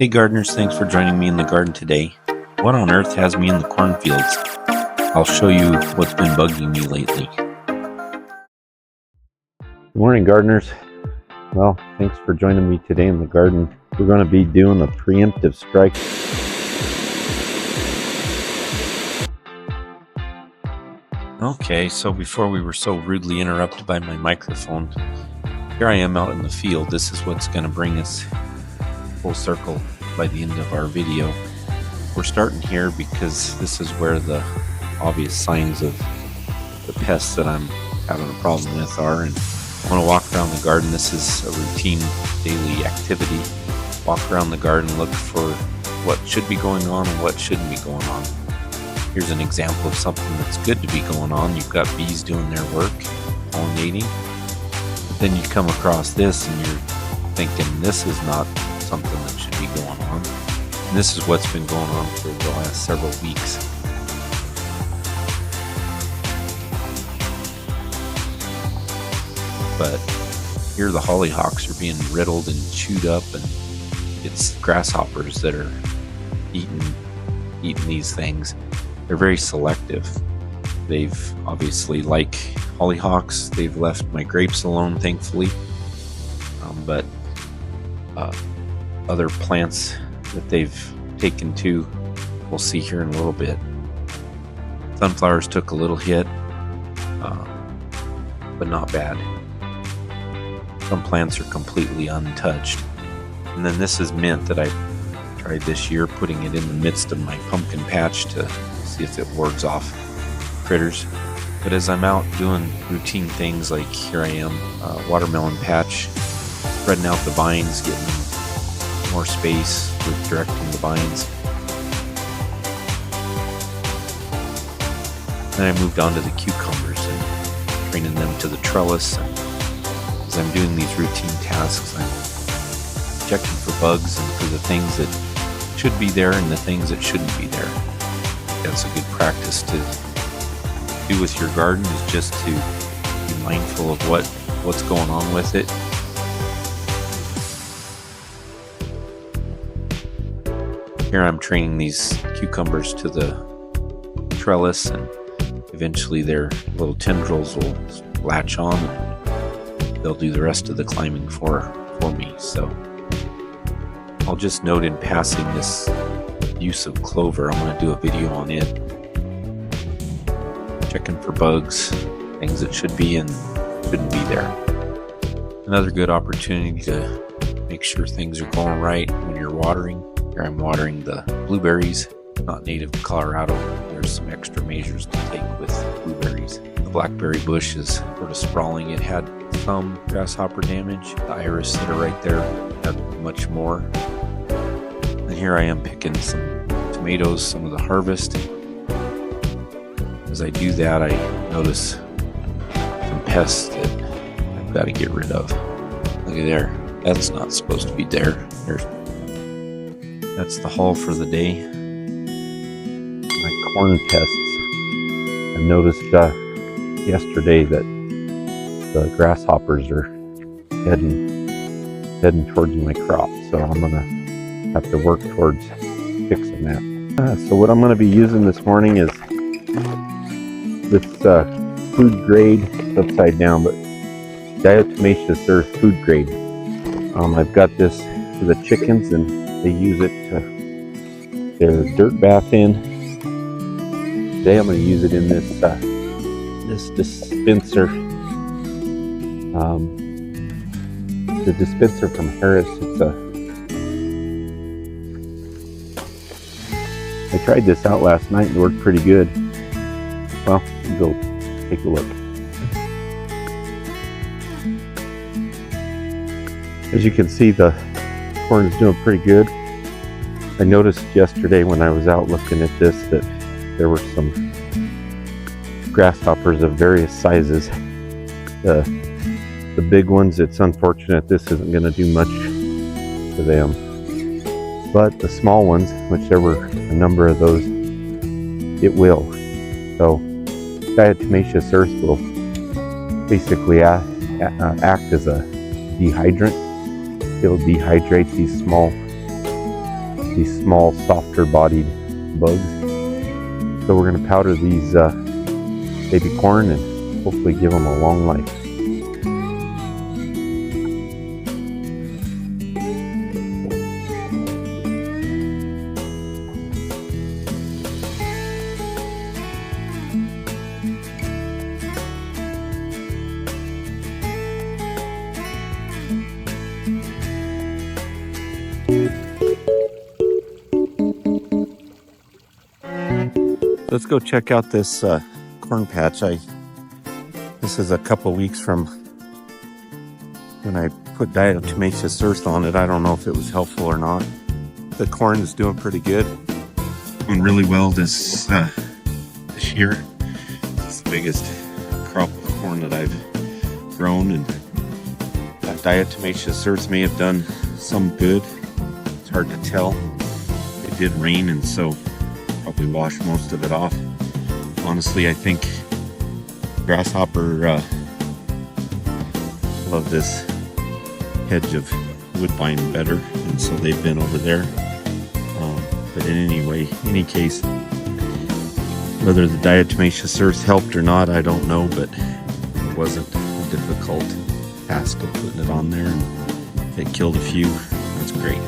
Hey gardeners, thanks for joining me in the garden today. What on earth has me in the cornfields? I'll show you what's been bugging me lately. Good morning, gardeners. Well, thanks for joining me today in the garden. We're going to be doing a preemptive strike. Okay, so before we were so rudely interrupted by my microphone, here I am out in the field. This is what's going to bring us full circle by the end of our video. We're starting here because this is where the obvious signs of the pests that I'm having a problem with are, and I want to walk around the garden. This is a routine daily activity. Walk around the garden, look for what should be going on and what shouldn't be going on. Here's an example of something that's good to be going on. You've got bees doing their work, pollinating, but then you come across this and you're thinking this is not something that should be going on. And this is what's been going on for the last several weeks. But here the hollyhocks are being riddled and chewed up, and it's grasshoppers that are eating these things. They're very selective. They've obviously, like hollyhocks, they've left my grapes alone, thankfully. But other plants that they've taken to, we'll see here in a little bit. Sunflowers took a little hit, but not bad. Some plants are completely untouched. And then this is mint that I tried this year, putting it in the midst of my pumpkin patch to see if it wards off critters. But as I'm out doing routine things, like here I am, watermelon patch, spreading out the vines, getting more space with directing the vines. Then I moved on to the cucumbers and training them to the trellis. And as I'm doing these routine tasks, I'm checking for bugs and for the things that should be there and the things that shouldn't be there. That's a good practice to do with your garden, is just to be mindful of what's going on with it. Here I'm training these cucumbers to the trellis, and eventually their little tendrils will latch on and they'll do the rest of the climbing for me. So I'll just note in passing this use of clover. I'm going to do a video on it, checking for bugs, things that should be and shouldn't be there. Another good opportunity to make sure things are going right when you're watering. Here I'm watering the blueberries, not native to Colorado. There's some extra measures to take with blueberries. The blackberry bush is sort of sprawling. It had some grasshopper damage. The iris that are right there had much more. And here I am picking some tomatoes, some of the harvest. As I do that, I notice some pests that I've got to get rid of. Look at there. That's not supposed to be there. That's the haul for the day. My corn pests. I noticed yesterday that the grasshoppers are heading towards my crop, so I'm gonna have to work towards fixing that. So what I'm gonna be using this morning is this food grade. It's upside down, but diatomaceous earth food grade. I've got this for the chickens, and they use it to their dirt bath in. Today I'm going to use it in this dispenser. The dispenser from Harris. I tried this out last night and it worked pretty good. Well, go take a look. As you can see, the corn is doing pretty good. I noticed yesterday when I was out looking at this that there were some grasshoppers of various sizes. The big ones, it's unfortunate this isn't going to do much to them. But the small ones, which there were a number of those, it will. So diatomaceous earth will basically act as a dehydrant. It'll dehydrate these small these small, softer bodied bugs. So we're going to powder these baby corn and hopefully give them a long life. Let's go check out this corn patch. This is a couple weeks from when I put diatomaceous earth on it. I don't know if it was helpful or not. The corn is doing pretty good. Doing really well this year. It's the biggest crop of corn that I've grown, and that diatomaceous earth may have done some good. It's hard to tell. It did rain, and so probably washed most of it off. Honestly, I think grasshopper love this hedge of woodbine better, and so they've been over there. But in any case, whether the diatomaceous earth helped or not, I don't know, but it wasn't a difficult task of putting it on there, and if it killed a few, that's great.